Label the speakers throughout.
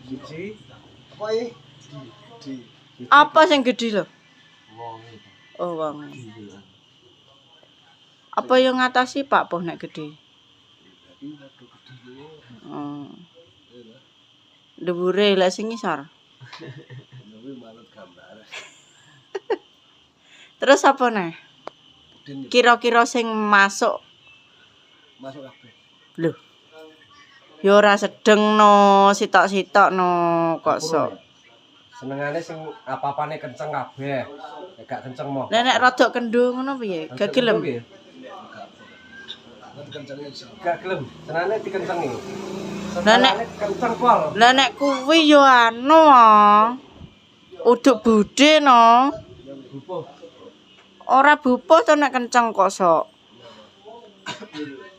Speaker 1: Gede. Apa iki? Gede.
Speaker 2: Apa sing gedhi lho?
Speaker 1: Wonge.
Speaker 2: Oh, wong. Apa yang ngatasi Pak Poh nek gedhe? Oh. Dhuwure lek sing ngisor. Terus apa neh? Kira-kira sing masuk
Speaker 1: kabeh.
Speaker 2: lho. Ya ora sedeng no, sitok-sitok no kok sok.
Speaker 1: Senengane sing apa-apane kenceng kabeh. Nek gak kenceng mo.
Speaker 2: Nek rada kendho ngono piye? Gak gelem.
Speaker 1: Gak gelem. Senengane dikencengi.
Speaker 2: Lah nek
Speaker 1: kenceng pol.
Speaker 2: Lah nek kuwi ya anu uduk budhe no.
Speaker 1: Bubuh.
Speaker 2: Ora bubuh to nek kenceng kok sok.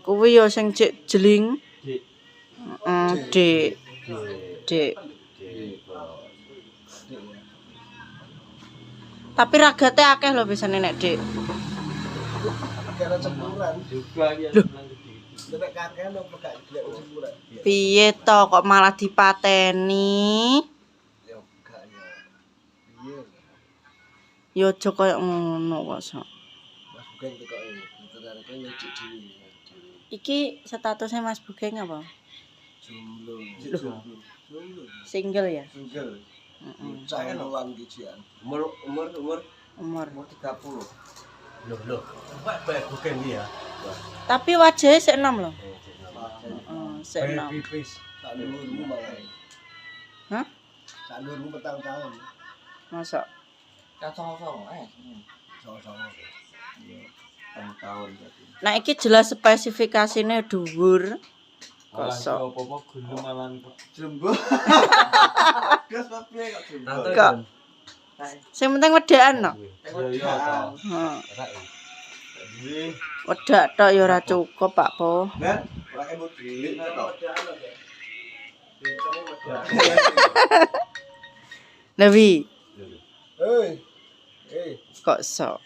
Speaker 2: Kuwi ya sing cek jeling. Dik. Dik. Tapi ragate akeh lho biasane nek dik.
Speaker 1: Gara cemburan. Juga ya. Nek kakean opo gak gelek cemburan.
Speaker 2: Piye to kok malah dipateni?
Speaker 1: Ya gak ya. Piye?
Speaker 2: Ya aja koyo ngono kok sok.
Speaker 1: Mas Bugeng tekoke. Ternyata nyejik dhewe.
Speaker 2: Iki statusnya Mas Bugeng apa?
Speaker 1: Jomblo.
Speaker 2: Single ya?
Speaker 1: Single. Heeh. Cahelan gijian. Umur 30. Loh. Baik Bugeng iki ya.
Speaker 2: Tapi wajahnya sik enom lho. Heeh, sik enom.
Speaker 1: Pipis. Sak dhuwurmu malah.
Speaker 2: Hah?
Speaker 1: Sak dhuwurmu petang tahun.
Speaker 2: Masa?
Speaker 1: Kacang-kacang Sama-sama. Iya. Tahun berarti.
Speaker 2: Nah iki jelas spesifikasine dhuwur. Kosok.
Speaker 1: Apa-apa gulu malan jembo. Gas piye kok jembo.
Speaker 2: Kok. Sing penting wedakan no.
Speaker 1: Iya ta.
Speaker 2: Heeh.
Speaker 1: Duwe.
Speaker 2: Wedak tok ya ora cukup Pak Po.
Speaker 1: Nek, ora embut cilik to.
Speaker 2: Lewi.
Speaker 1: Hei.
Speaker 2: Kok sok.